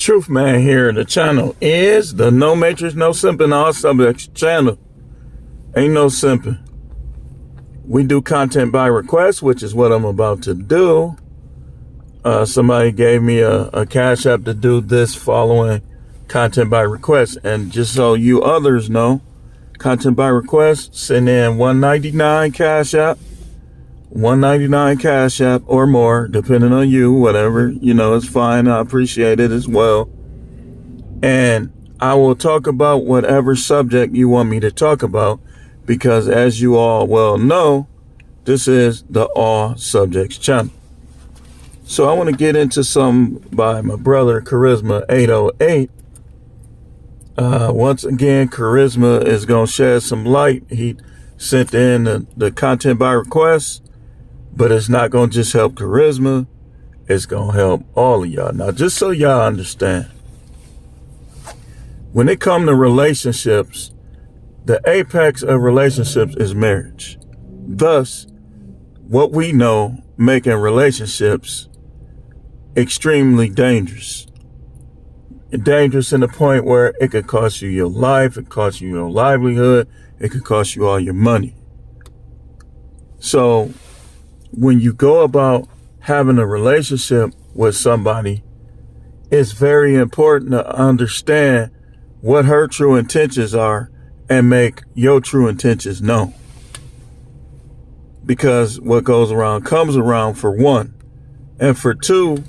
Truth Man here. The channel is the No Matrix, No Simping, All Subjects channel. Ain't no simping. We do content by request, which is what I'm about to do. Somebody gave me a cash app to do this following content by request. And just so you others know, content by request, send in $1.99 cash app. $1.99 cash app or more, depending on you, whatever, it's fine. I appreciate it as well. And I will talk about whatever subject you want me to talk about, because as you all well know, this is the All Subjects channel. So I want to get into some by my brother, Charisma 808. Once again, Charisma is going to shed some light. He sent in the content by request. But it's not going to just help Charisma. It's going to help all of y'all. Now, just so y'all understand, when it comes to relationships, the apex of relationships is marriage. Thus, what we know making relationships extremely dangerous. Dangerous in the point where it could cost you your life, it could cost you your livelihood, it could cost you all your money. So, when you go about having a relationship with somebody, it's very important to understand what her true intentions are and make your true intentions known. Because what goes around comes around, for one. And for two,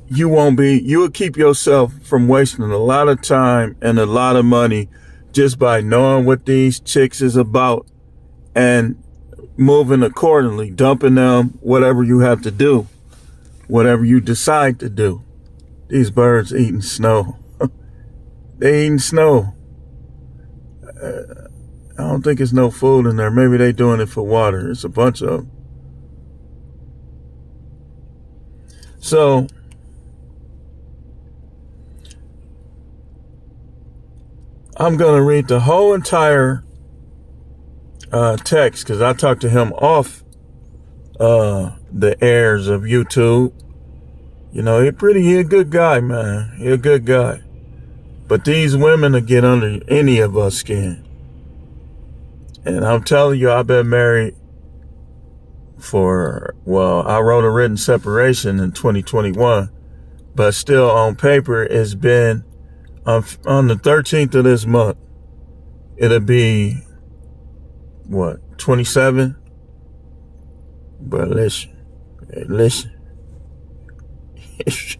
you will keep yourself from wasting a lot of time and a lot of money just by knowing what these chicks is about and moving accordingly, dumping them, whatever you have to do, whatever you decide to do. These birds eating snow. They eating snow. I don't think it's no food in there. Maybe they doing it for water. It's a bunch of them. So, I'm going to read the whole entire text, because I talked to him off the airs of YouTube. He a good guy, man. He a good guy. But these women will get under any of us skin. And I'm telling you, I've been married I wrote a written separation in 2021, but still on paper it's been on the 13th of this month. It'll be 27? But listen. It's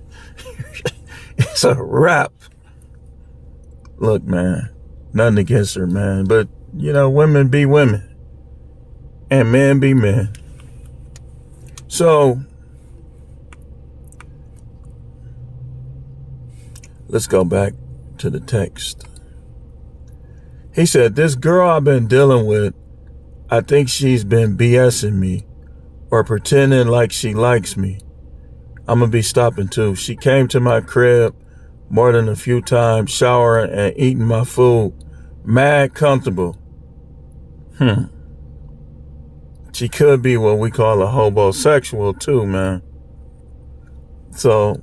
a wrap. Look, man, nothing against her, man. But, women be women. And men be men. So, let's go back to the text. He said, this girl I've been dealing with, I think she's been BSing me or pretending like she likes me. I'm going to be stopping too. She came to my crib more than a few times, showering and eating my food. Mad comfortable. She could be what we call a homosexual too, man. So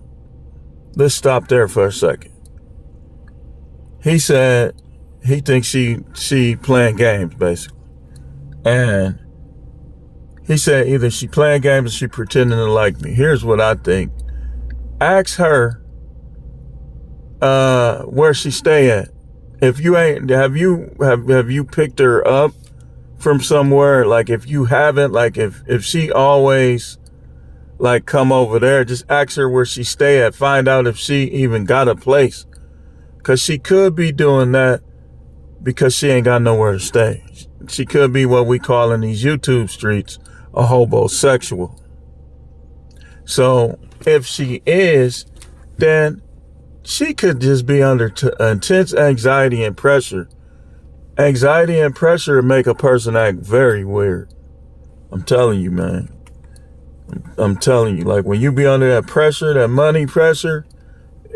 let's stop there for a second. He said he thinks she playing games, basically. And he said either she playing games or she pretending to like me. Here's what I think. Ask her where she stay at. If you ain't, have you picked her up from somewhere? Like, if you haven't, like if she always like come over there, just ask her where she stay at. Find out if she even got a place. 'Cause she could be doing that because she ain't got nowhere to stay. She could be what we call in these YouTube streets a homosexual. So if she is, then she could just be under intense anxiety and pressure. Anxiety and pressure make a person act very weird. I'm telling you, man. I'm telling you, like when you be under that pressure, that money pressure,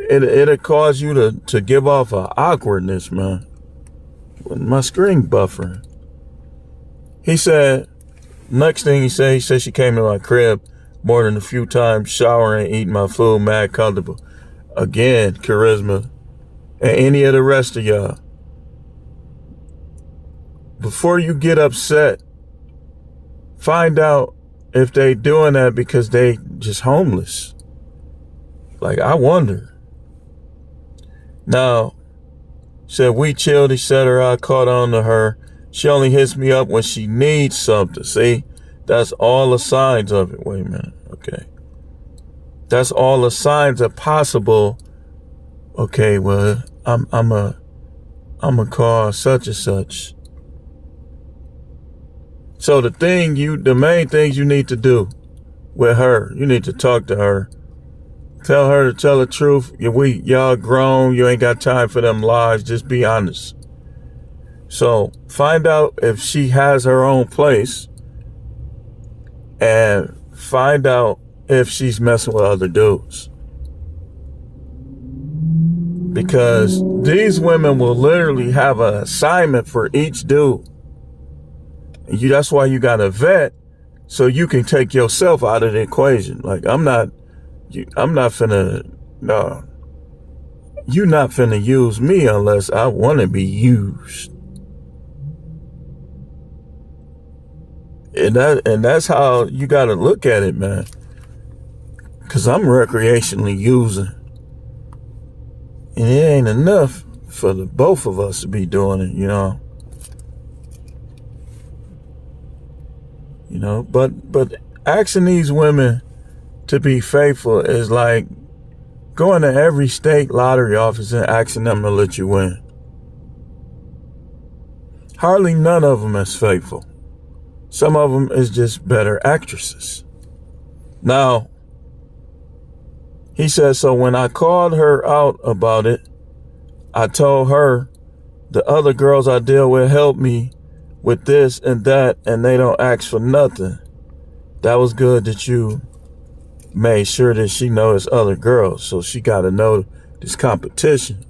it'll cause you to give off a awkwardness, man. My screen buffering. He said, next thing he said she came to my crib more than a few times, showering, eating my food, mad comfortable. again, Charisma, and any of the rest of y'all, before you get upset, find out if they doing that because they just homeless. Like, I wonder. Now, said we chilled, etc. I caught on to her. She only hits me up when she needs something. See, that's all the signs of it. Wait a minute. Okay. That's all the signs are possible. Okay, well, I'm a call such and such. So the main things you need to do with her, you need to talk to her. Tell her to tell the truth. Y'all grown. You ain't got time for them lies. Just be honest. So find out if she has her own place, and find out if she's messing with other dudes. Because these women will literally have an assignment for each dude. That's why you got to vet, so you can take yourself out of the equation. Like, I'm not finna, no. You're not finna use me unless I want to be used. And that's how you got to look at it, man. Because I'm recreationally using. And it ain't enough for the both of us to be doing it, you know. You know, but asking these women to be faithful is like going to every state lottery office and asking them to let you win. Hardly none of them is faithful. Some of them is just better actresses. Now, he said, so when I called her out about it, I told her the other girls I deal with help me with this and that, and they don't ask for nothing. That was good that you made sure that she knows other girls, so she got to know this competition.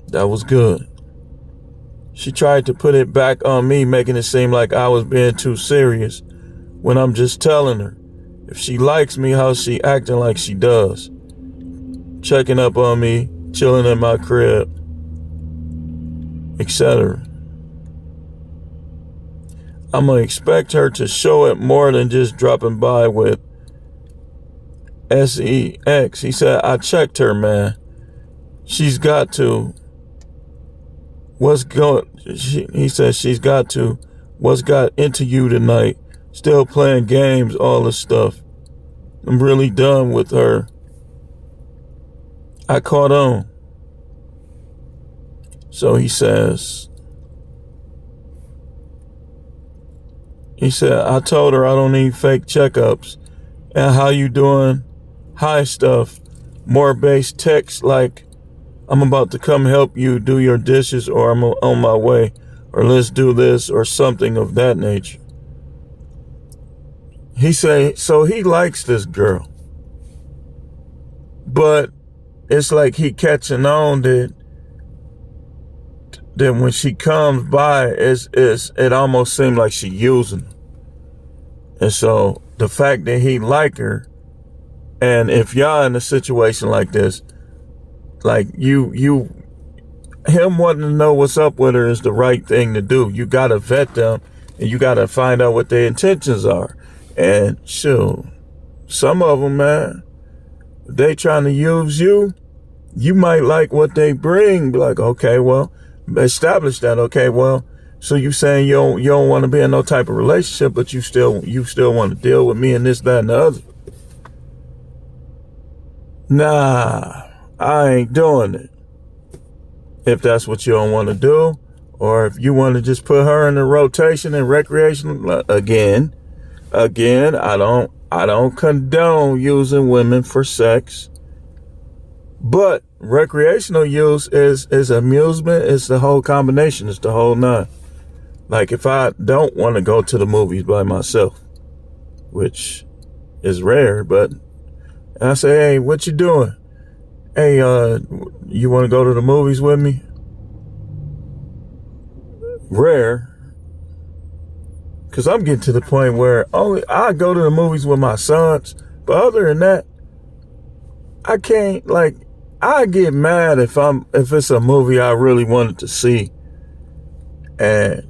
That was good. She tried to put it back on me, making it seem like I was being too serious, when I'm just telling her, if she likes me, how she acting like she does. Checking up on me, chilling in my crib, etc. I'm going to expect her to show it more than just dropping by with sex. He said, I checked her, man. She's got to. He said she's got to. What's got into you tonight? Still playing games, all this stuff. I'm really done with her. I caught on. So he said, I told her I don't need fake checkups. And how you doing? Hi stuff. More base text like, I'm about to come help you do your dishes, or I'm on my way, or let's do this, or something of that nature. He say, so he likes this girl. But it's like he catching on that when she comes by, it almost seems like she using him. And so the fact that he like her, and if y'all in a situation like this, like him wanting to know what's up with her is the right thing to do. You got to vet them, and you got to find out what their intentions are. And shoot, some of them, man, if they trying to use you, you might like what they bring. Be like, okay, well, establish that. Okay, well, so you saying you don't want to be in no type of relationship, but you still want to deal with me and this, that, and the other. Nah, I ain't doing it. If that's what you don't want to do, or if you want to just put her in the rotation and recreation again, I don't condone using women for sex. But recreational use is amusement. It's the whole combination. It's the whole nine. Like if I don't want to go to the movies by myself, which is rare, but I say, hey, what you doing? Hey, you want to go to the movies with me? Rare. Because I'm getting to the point where only I go to the movies with my sons. But other than that, I can't, like, I get mad if it's a movie I really wanted to see and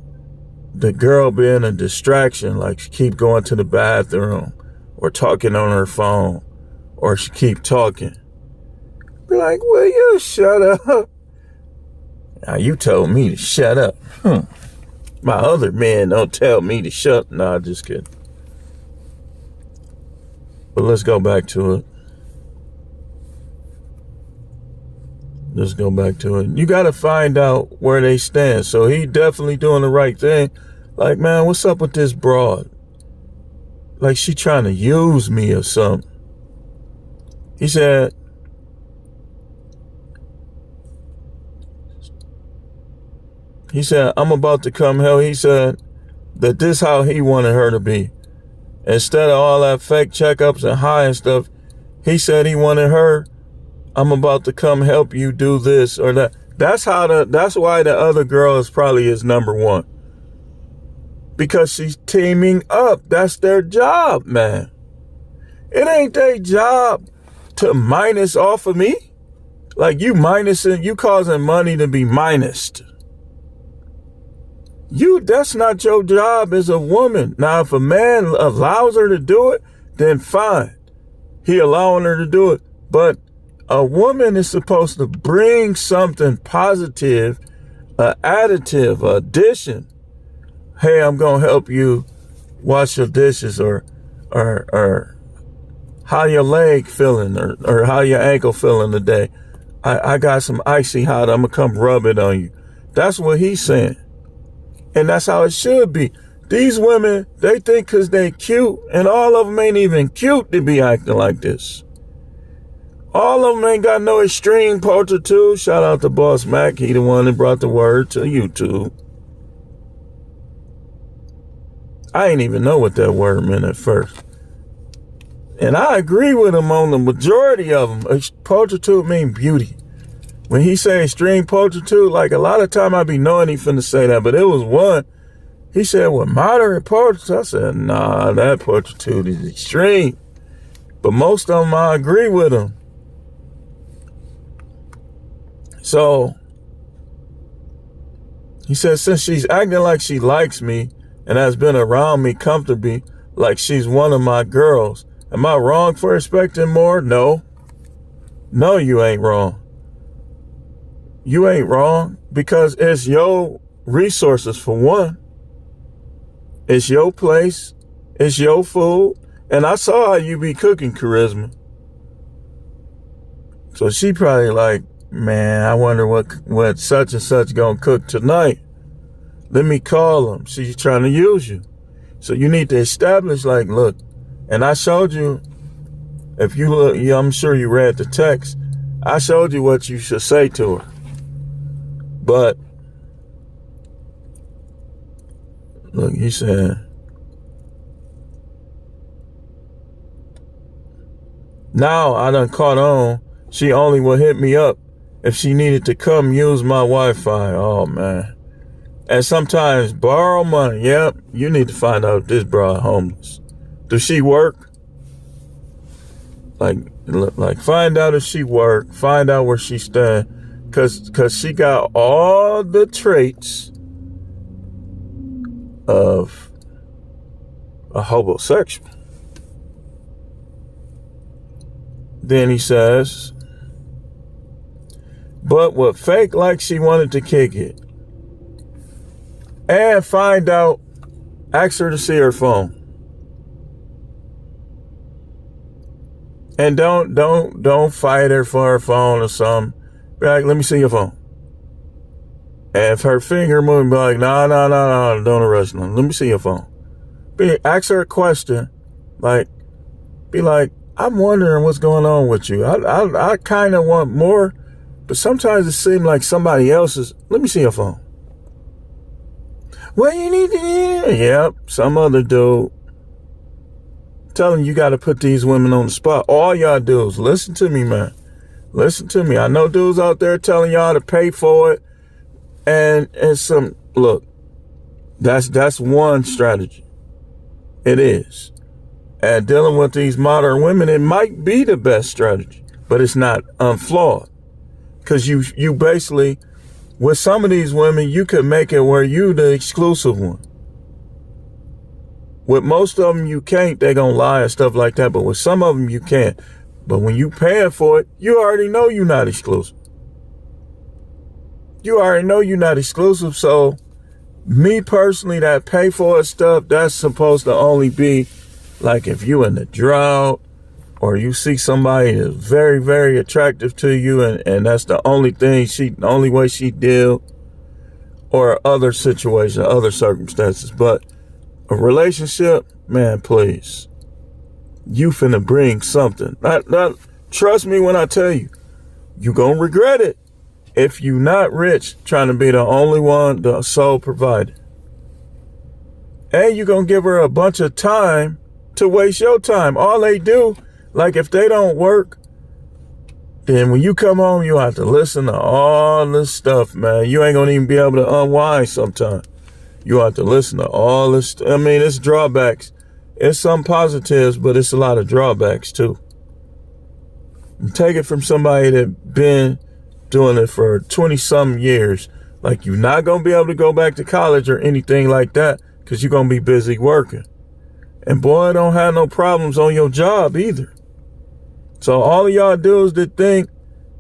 the girl being a distraction, like she keep going to the bathroom or talking on her phone or she keep talking. Be like, will you shut up? Now you told me to shut up. My other men don't tell me to shut. Nah, just kidding. But let's go back to it. Let's go back to it. You got to find out where they stand. So he definitely doing the right thing. Like, man, what's up with this broad? Like she trying to use me or something. He said, I'm about to come help. He said that this how he wanted her to be. Instead of all that fake checkups and high and stuff, he said he wanted her, I'm about to come help you do this or that. That's why the other girl is probably his number one. Because she's teaming up. That's their job, man. It ain't their job to minus off of me. Like you minusing, you causing money to be minused. That's not your job as a woman. Now, if a man allows her to do it, then fine. He allowing her to do it. But a woman is supposed to bring something positive, an additive, an addition. Hey, I'm going to help you wash your dishes or how your leg feeling or how your ankle feeling today. I got some icy hot. I'm going to come rub it on you. That's what he's saying. And that's how it should be. These women, they think because they cute, and all of them ain't even cute to be acting like this. All of them ain't got no extreme portraiture. Shout out to Boss Mac. He the one that brought the word to YouTube. I ain't even know what that word meant at first. And I agree with him on the majority of them. Portraiture mean beauty. When he say extreme portraiture, like a lot of time I be knowing he finna say that, but it was one. He said, well, moderate portraiture. I said, nah, that portraiture is extreme. But most of them, I agree with him. So, he said, since she's acting like she likes me and has been around me comfortably, like she's one of my girls, am I wrong for expecting more? No. No, you ain't wrong. You ain't wrong because it's your resources for one. It's your place. It's your food. And I saw how you be cooking, Charisma. So she probably like, man, I wonder what such and such gonna cook tonight. Let me call him. She's trying to use you. So you need to establish like, look, and I showed you, if you look, I'm sure you read the text. I showed you what you should say to her. But, look, he said, now I done caught on. She only would hit me up if she needed to come use my Wi-Fi. Oh, man. And sometimes borrow money. Yep, you need to find out if this broad homeless. Does she work? Like find out if she work. Find out where she stand. Cause she got all the traits of a homosexual. Then he says, but would fake like she wanted to kick it. And find out, ask her to see her phone. And don't fight her for her phone or something. Be like, let me see your phone. And if her finger moving, be like, no, don't rush no. Let me see your phone. Ask her a question. Like, be like, I'm wondering what's going on with you. I kind of want more, but sometimes it seems like somebody else's. Let me see your phone. Well, you need to, yep, some other dude. Telling you got to put these women on the spot. All y'all dudes, listen to me, man. Listen to me. I know dudes out there telling y'all to pay for it. And some, look, that's one strategy. It is. And dealing with these modern women, it might be the best strategy. but it's not unflawed. Because you basically, with some of these women, you could make it where you the exclusive one. With most of them, you can't. They're going to lie and stuff like that. But with some of them, you can. But when you paying for it, you already know you're not exclusive. You already know you're not exclusive. So me personally, that pay for it stuff, that's supposed to only be like if you in the drought or you see somebody that's very, very attractive to you and that's the only thing the only way she deal, or other situations, other circumstances. But a relationship, man, please. You finna bring something. Not trust me when I tell you, you gonna regret it if you not rich trying to be the only one, the sole provider. And you gonna give her a bunch of time to waste your time. All they do, like if they don't work, then when you come home, you have to listen to all this stuff, man. You ain't gonna even be able to unwind sometimes. You have to listen to all this. I mean, it's drawbacks. It's some positives, but it's a lot of drawbacks too. You take it from somebody that been doing it for 20-something years. Like, you're not going to be able to go back to college or anything like that because you're going to be busy working. And boy, don't have no problems on your job either. So all of y'all dudes that think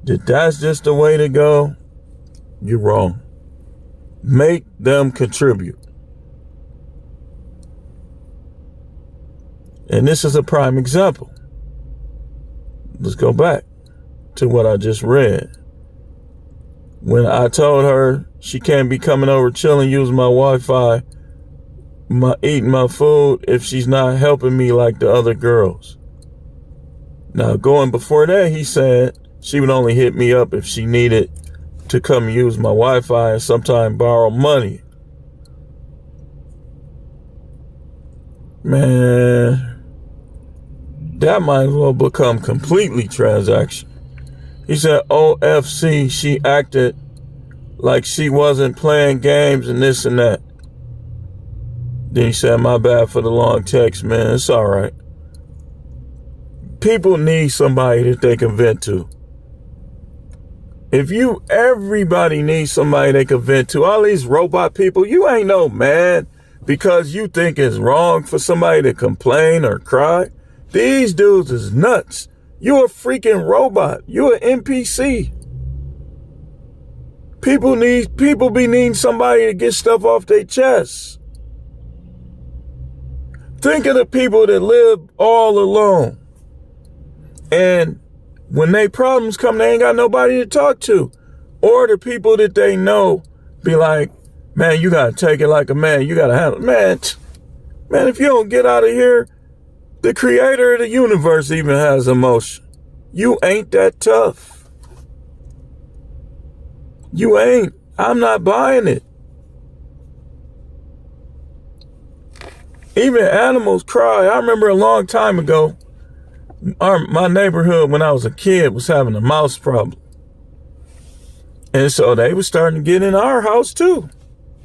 that that's just the way to go, you're wrong. Make them contribute. And this is a prime example. Let's go back to what I just read. When I told her she can't be coming over, chilling, using my Wi-Fi, eating my food if she's not helping me like the other girls. Now, going before that, he said she would only hit me up if she needed to come use my Wi-Fi and sometimes borrow money. Man, that might as well become completely transaction. He said, OFC, she acted like she wasn't playing games and this and that. Then he said, my bad for the long text, man. It's all right. People need somebody that they can vent to. Everybody needs somebody they can vent to. All these robot people, you ain't no man because you think it's wrong for somebody to complain or cry. These dudes is nuts. You a freaking robot. You an NPC. People be needing somebody to get stuff off their chest. Think of the people that live all alone. And when they problems come, they ain't got nobody to talk to. Or the people that they know be like, man, you got to take it like a man. You got to handle it. Man, if you don't get out of here, the creator of the universe even has emotion. You ain't that tough. You ain't. I'm not buying it. Even animals cry. I remember a long time ago, my neighborhood when I was a kid was having a mouse problem. And so they were starting to get in our house too.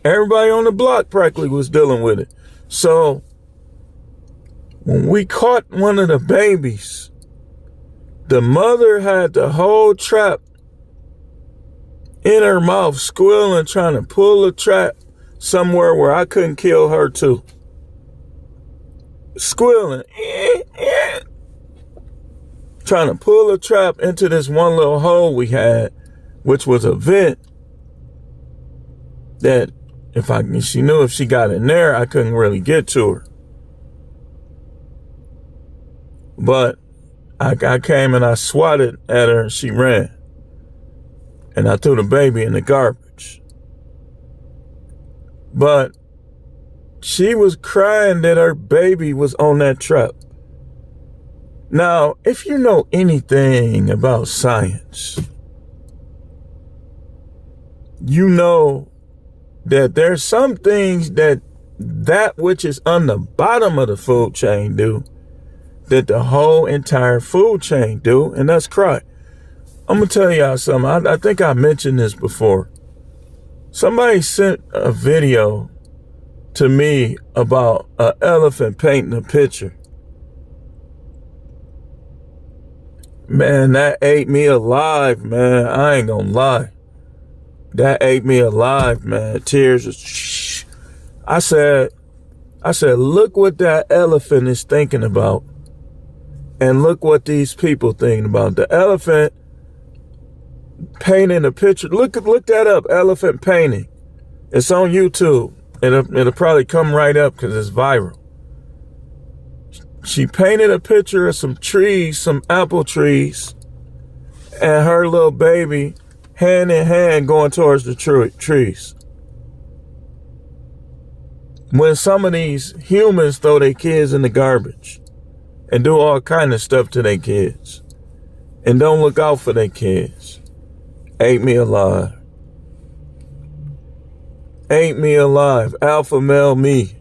Everybody on the block practically was dealing with it. So when we caught one of the babies, the mother had the whole trap in her mouth, squealing, trying to pull the trap somewhere where I couldn't kill her too. Squealing. Trying to pull a trap into this one little hole we had, which was a vent that she knew if she got in there, I couldn't really get to her. But I came and I swatted at her and she ran. And I threw the baby in the garbage. But she was crying that her baby was on that trap. Now, if you know anything about science, you know that there's some things that which is on the bottom of the food chain do that the whole entire food chain do, and that's cry. I'm going to tell y'all something. I think I mentioned this before. Somebody sent a video to me about an elephant painting a picture. Man, that ate me alive, man. I ain't gonna lie. That ate me alive, man. Tears was, shh. I said, look what that elephant is thinking about. And look what these people thinking about. The elephant painting a picture. Look that up, elephant painting. It's on YouTube. It'll probably come right up because it's viral. She painted a picture of some trees, some apple trees, and her little baby hand in hand going towards the trees. When some of these humans throw their kids in the garbage and do all kind of stuff to their kids and don't look out for their kids. Ate me alive. Ate me alive. Alpha male me.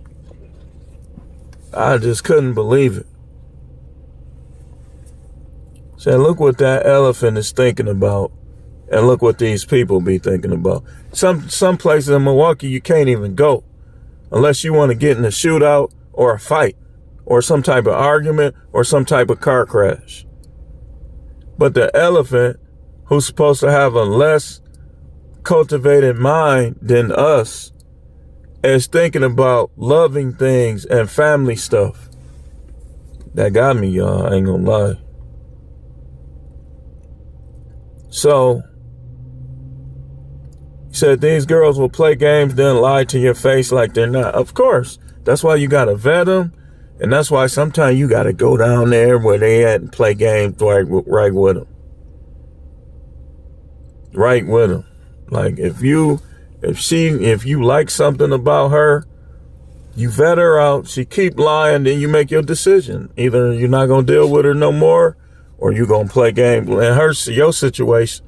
I just couldn't believe it. Said, look what that elephant is thinking about, and look what these people be thinking about. Some places in Milwaukee you can't even go unless you want to get in a shootout or a fight or some type of argument or some type of car crash. But the elephant, who's supposed to have a less cultivated mind than us, is thinking about loving things and family stuff. That got me, y'all. I ain't gonna lie. So, he said these girls will play games, then lie to your face like they're not. Of course. That's why you gotta vet them. And that's why sometimes you gotta go down there where they at and play games right with them. Right with them. Like if you like something about her, you vet her out, she keep lying, then you make your decision. Either you're not gonna deal with her no more, or you gonna play games. In your situation,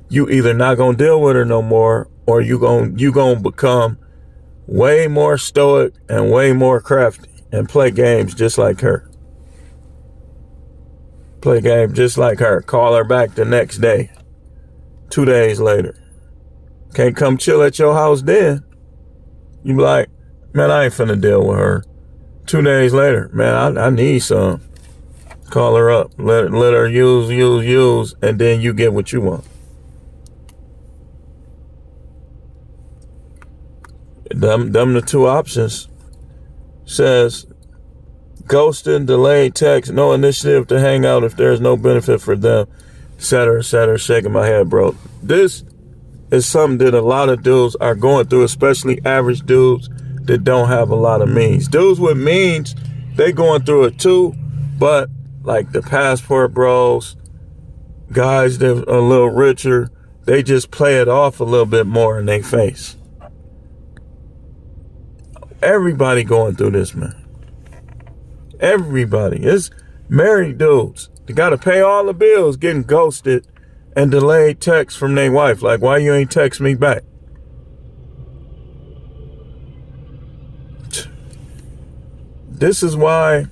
you either not gonna deal with her no more, or you gonna become way more stoic and way more crafty and play games just like her. Play games just like her. Call her back the next day, 2 days later. Can't come chill at your house then. You be like, man, I ain't finna deal with her. 2 days later, man, I need some. Call her up. Let her use, and then you get what you want. Them the two options. Says, ghosting, delayed text, no initiative to hang out if there's no benefit for them, etc., shaking my head, bro. This is something that a lot of dudes are going through, especially average dudes that don't have a lot of means. Dudes with means, they going through it too, but like the passport bros, guys that are a little richer, they just play it off a little bit more in their face. Everybody going through this, man. Everybody. It's married dudes. They got to pay all the bills, getting ghosted and delayed texts from their wife. Like, why you ain't text me back? This is why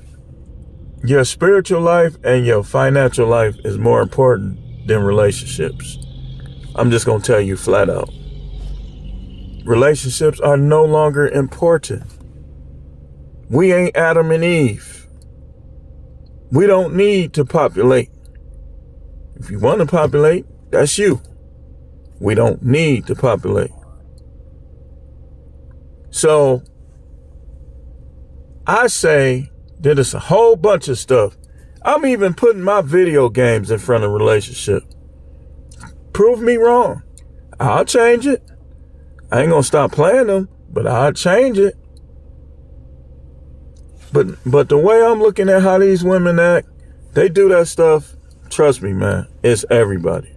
your spiritual life and your financial life is more important than relationships. I'm just going to tell you flat out. Relationships are no longer important. We ain't Adam and Eve. We don't need to populate. If you want to populate, that's you. We don't need to populate. So, I say that it's a whole bunch of stuff. I'm even putting my video games in front of relationship. Prove me wrong. I'll change it. I ain't gonna stop playing them, but I'll change it. But the way I'm looking at how these women act, they do that stuff. Trust me, man. It's everybody.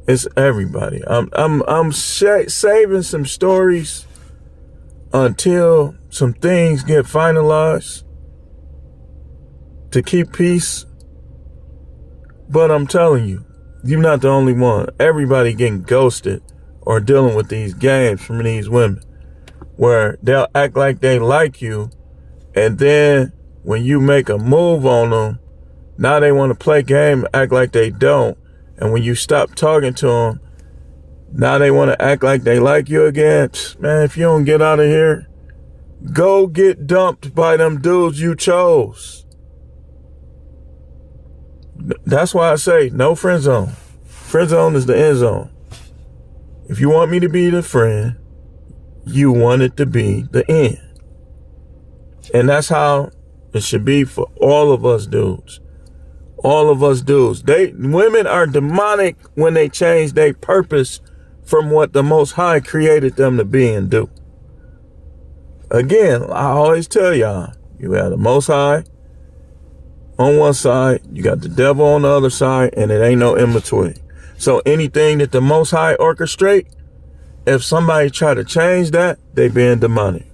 It's everybody. I'm saving some stories until some things get finalized to keep peace. But I'm telling you, you're not the only one. Everybody getting ghosted or dealing with these games from these women where they'll act like they like you, and then when you make a move on them, now they want to play game, act like they don't. And when you stop talking to them, now they want to act like they like you again. Man, if you don't get out of here, go get dumped by them dudes you chose. That's why I say no friend zone. Friend zone is the end zone. If you want me to be the friend, you want it to be the end. And that's how it should be for all of us dudes. All of us dudes. Women are demonic when they change their purpose from what the Most High created them to be and do. Again, I always tell y'all, you have the Most High on one side, you got the devil on the other side, and it ain't no in between. So anything that the Most High orchestrate, if somebody try to change that, they being demonic.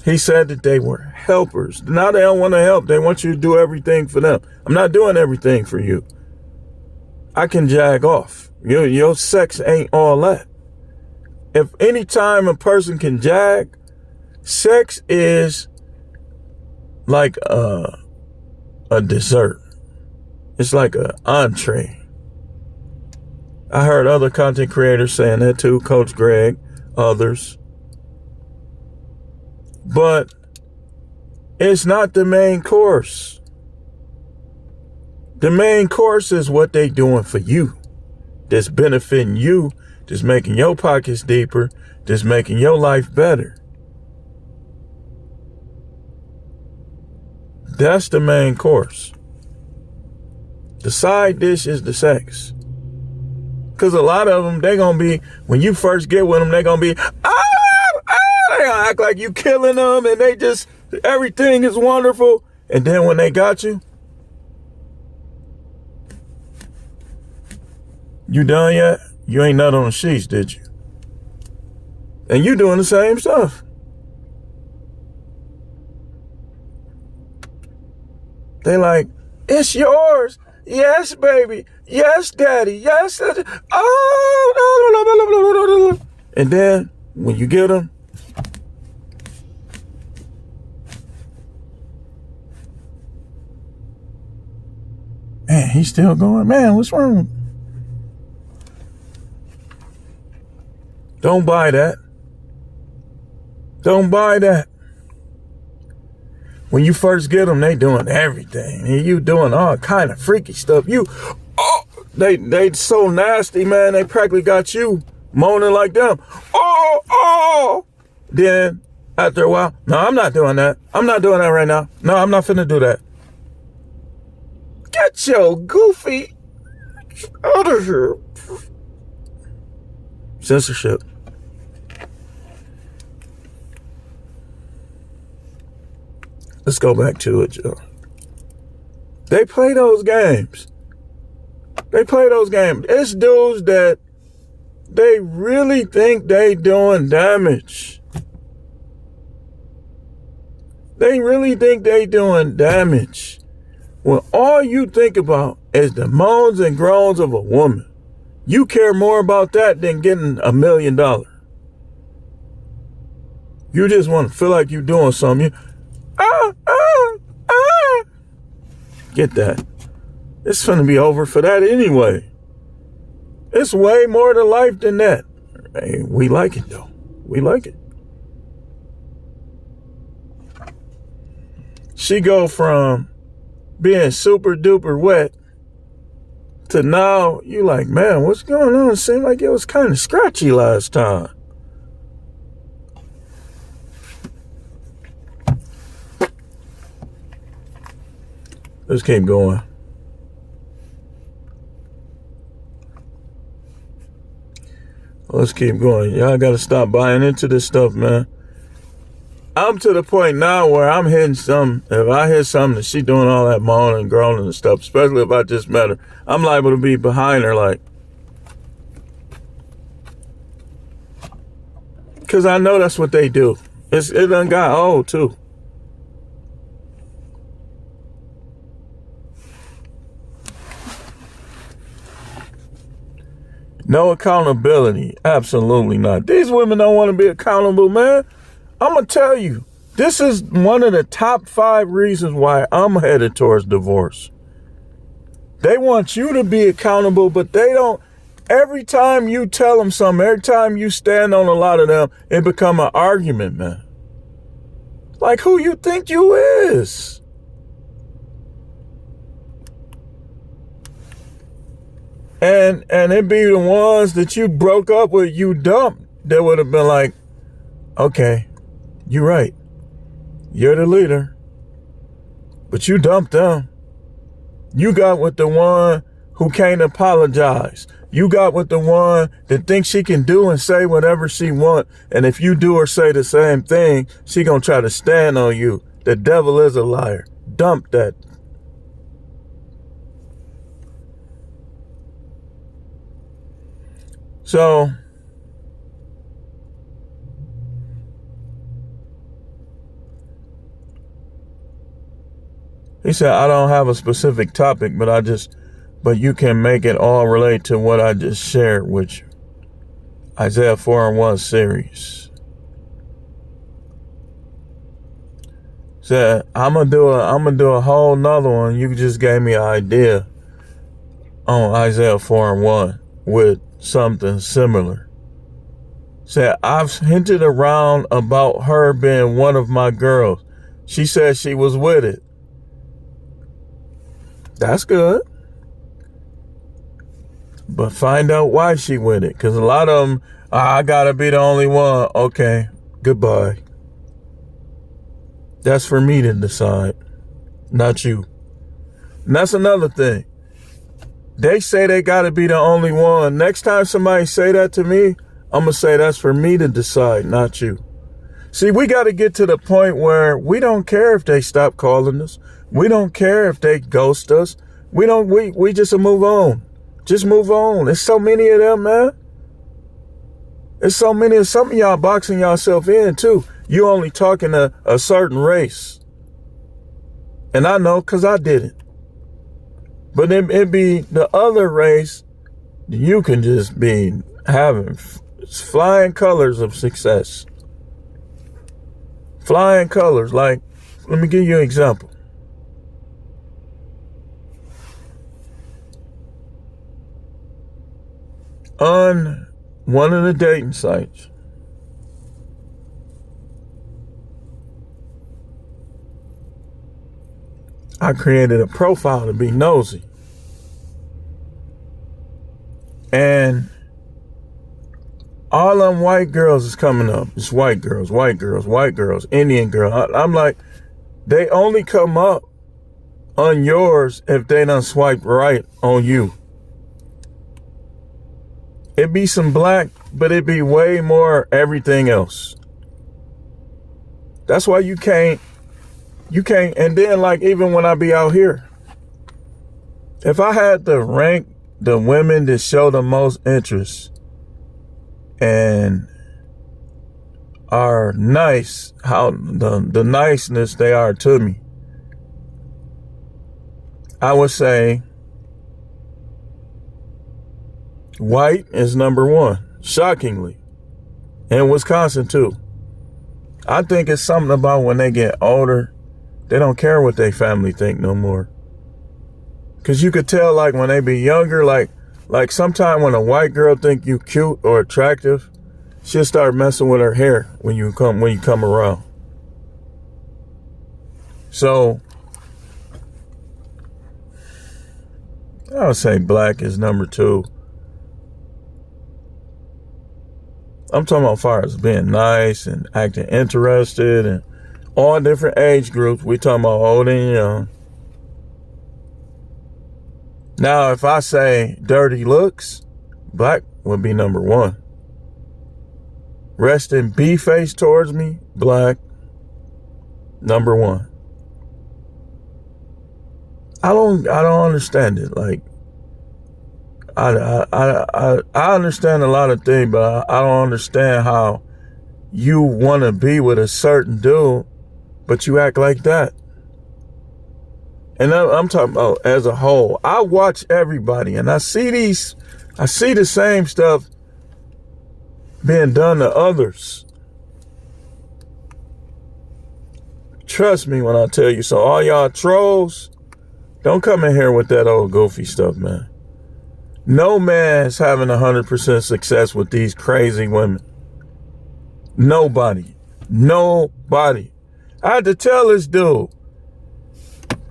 He said that they were helpers. Now they don't want to help. They want you to do everything for them. I'm not doing everything for you. I can jag off. Your sex ain't all that. If any time a person can jag, sex is like a dessert. It's like an entree. I heard other content creators saying that too, Coach Greg, others. But it's not the main course. The main course is what they doing for you. That's benefiting you, that's making your pockets deeper, that's making your life better. That's the main course. The side dish is the sex. Because a lot of them, they going to be, when you first get with them, they going to be, they going to act like you killing them, and they just, everything is wonderful. And then when they got you, you done yet? You ain't nut on the sheets, did you? And you doing the same stuff. They like, it's yours. Yes, baby. Yes, daddy. Yes. Oh. And then when you get them, man, he's still going. Man, what's wrong? Don't buy that. Don't buy that. When you first get them, they doing everything. And you doing all kind of freaky stuff. They so nasty, man. They practically got you moaning like them. Oh. Then after a while, no, I'm not doing that. I'm not doing that right now. No, I'm not finna do that. Get your goofy out of here. Censorship. Let's go back to it, Joe. They play those games. It's dudes that they really think they doing damage. When all you think about is the moans and groans of a woman. You care more about that than getting $1 million. You just want to feel like you're doing something. Get that. It's gonna be over for that anyway. It's way more to life than that. Hey, we like it though. We like it. She go from being super duper wet to now you like, man, what's going on? It seemed like it was kind of scratchy last time. Let's keep going. Let's keep going. Y'all gotta stop buying into this stuff, man. I'm to the point now where I'm hitting some. If I hear something that she doing all that moaning and groaning and stuff, especially if I just met her, I'm liable to be behind her like. Because I know that's what they do. It done got old too. No accountability. Absolutely not. These women don't want to be accountable, man. I'm going to tell you, this is one of the top 5 reasons why I'm headed towards divorce. They want you to be accountable, but they don't. Every time you tell them something, every time you stand on a lot of them, it become an argument, man. Like, who you think you is? And it be the ones that you broke up with, you dumped, that would have been like, okay, you're right. You're the leader. But you dumped them. You got with the one who can't apologize. You got with the one that thinks she can do and say whatever she want. And if you do or say the same thing, she gonna try to stand on you. The devil is a liar. Dump that. So, he said, I don't have a specific topic, but you can make it all relate to what I just shared with you. Isaiah 4:1 series. Said, I'm gonna do a whole nother one. You just gave me an idea on Isaiah 4:1 with something similar. Said, I've hinted around about her being one of my girls. She said she was with it. That's good. But find out why she with it. Because a lot of them, I gotta be the only one. Okay, goodbye. That's for me to decide, not you. And that's another thing. They say they gotta be the only one. Next time somebody say that to me, I'm gonna say that's for me to decide, not you. See, we gotta get to the point where we don't care if they stop calling us. We don't care if they ghost us. We just move on. Just move on. There's so many of them, man. There's so many of some of y'all boxing yourself in too. You only talking to a certain race. And I know because I did it. But it be the other race, you can just be having flying colors of success. Flying colors. Like, let me give you an example. On one of the dating sites, I created a profile to be nosy. And all them white girls is coming up. It's white girls, Indian girl. I'm like, they only come up on yours if they done swipe right on you. It be some black, but it be way more everything else. That's why you can't, and then like even when I be out here, if I had to rank the women that show the most interest and are nice, how the niceness they are to me, I would say white is number one, shockingly. And Wisconsin too. I think it's something about when they get older, they don't care what their family think no more. Cause you could tell like when they be younger, like sometime when a white girl think you cute or attractive, she'll start messing with her hair when you come around. So I would say black is number two. I'm talking about as far as being nice and acting interested and all different age groups. We talking about old and young. Now, if I say dirty looks, black would be number one. Resting B-face towards me, black, number one. I don't understand it. Like, I understand a lot of things, but I don't understand how you want to be with a certain dude, but you act like that. And I'm talking about as a whole. I watch everybody and I see the same stuff being done to others. Trust me when I tell you. So all y'all trolls, don't come in here with that old goofy stuff, man. No man's having 100% success with these crazy women. Nobody. I had to tell this dude.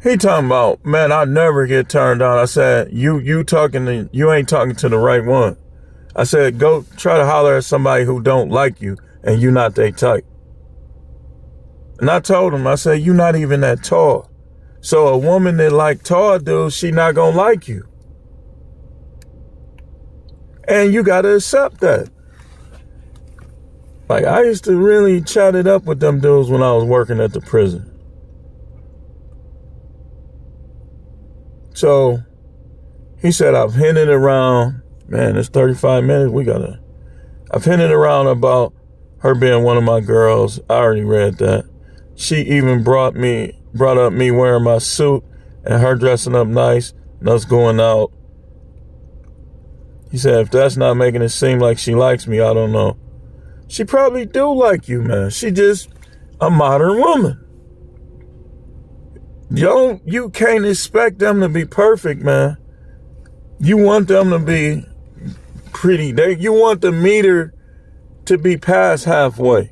He talking about, man, I never get turned on. I said, you ain't talking to the right one. I said, go try to holler at somebody who don't like you and you not they type. And I told him, I said, you not even that tall. So a woman that like tall dudes, she not gonna like you. And you gotta accept that. Like, I used to really chat it up with them dudes when I was working at the prison. So he said, I've hinted around, man, it's 35 minutes. I've hinted around about her being one of my girls. I already read that. She even brought up me wearing my suit and her dressing up nice and us going out. He said, if that's not making it seem like she likes me, I don't know. She probably do like you, man. She just a modern woman. You can't expect them to be perfect, man. You want them to be pretty. You want the meter to be past halfway.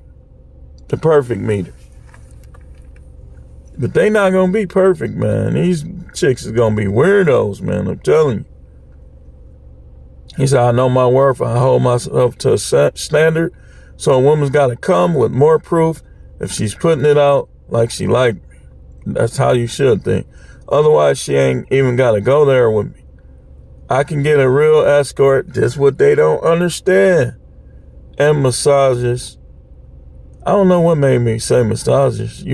The perfect meter. But they not gonna be perfect, man. These chicks is gonna be weirdos, man. I'm telling you. He said, I know my worth. I hold myself to a standard. So a woman's gotta come with more proof if she's putting it out like she liked me. That's how you should think. Otherwise, she ain't even gotta go there with me. I can get a real escort. That's what they don't understand. And massages. I don't know what made me say massages.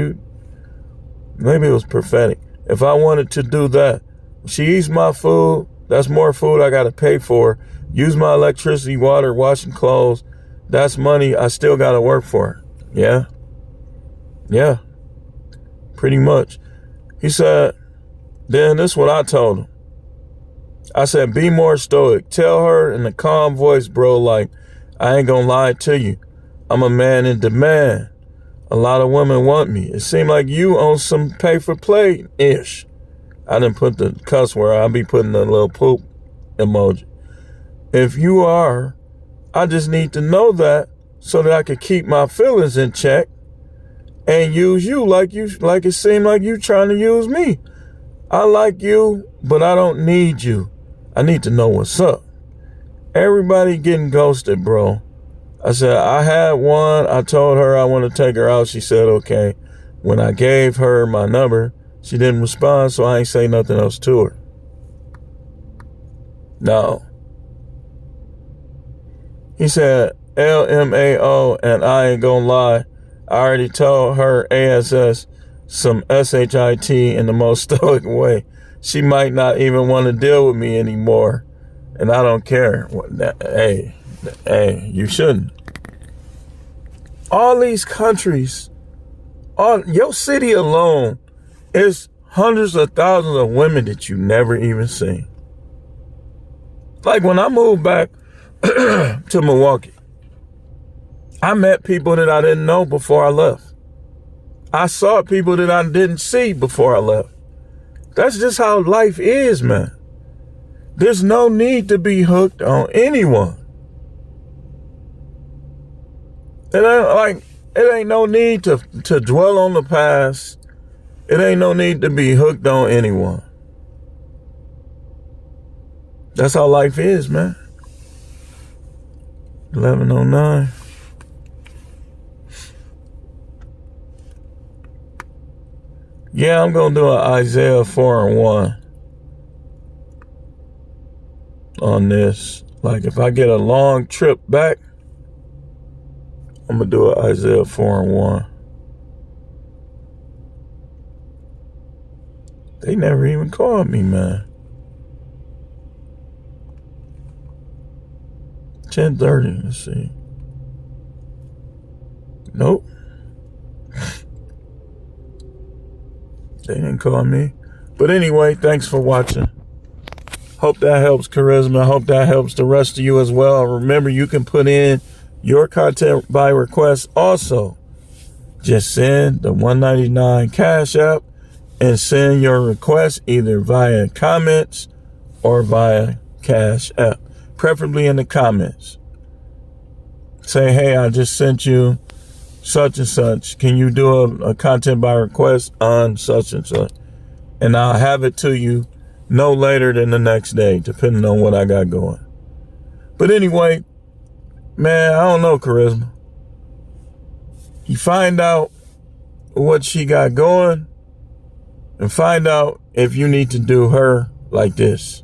Maybe it was prophetic. If I wanted to do that, she eats my food, that's more food I gotta pay for. Use my electricity, water, washing clothes. That's money I still gotta work for. Yeah. Yeah. Pretty much. He said, then this is what I told him. I said, be more stoic. Tell her in a calm voice, bro, like, I ain't gonna lie to you. I'm a man in demand. A lot of women want me. It seemed like you on some pay for play-ish. I didn't put the cuss word. I'll be putting the little poop emoji. If you are, I just need to know that so that I can keep my feelings in check and use you like it seemed like you trying to use me. I like you, but I don't need you. I need to know what's up. Everybody getting ghosted, bro. I said, I had one. I told her I want to take her out. She said, okay. When I gave her my number, she didn't respond, so I ain't say nothing else to her. No. He said, LMAO, and I ain't gonna lie. I already told her ASS some SHIT in the most stoic way. She might not even want to deal with me anymore, and I don't care. Hey, you shouldn't. All these countries, your city alone is hundreds of thousands of women that you never even seen. Like when I moved back to Milwaukee, I met people that I didn't know before I left. I saw people that I didn't see before I left. That's just how life is, man. There's no need to be hooked on anyone. It ain't no need to dwell on the past. It ain't no need to be hooked on anyone. That's how life is, man. 11:09. Yeah, I'm gonna do an Isaiah 4:1 on this. Like if I get a long trip back, I'm gonna do an Isaiah 4:1. They never even called me, man. 10:30, let's see. Nope. They didn't call me. But anyway, thanks for watching. Hope that helps, Charisma. Hope that helps the rest of you as well. Remember, you can put in your content by request also. Just send the $1.99 Cash App and send your request either via comments or via Cash App. Preferably in the comments. Say, hey, I just sent you such and such. Can you do a content by request on such and such? and I'll have it to you no later than the next day, depending on what I got going. But anyway, man, I don't know, Charisma. You find out what she got going and find out if you need to do her like this.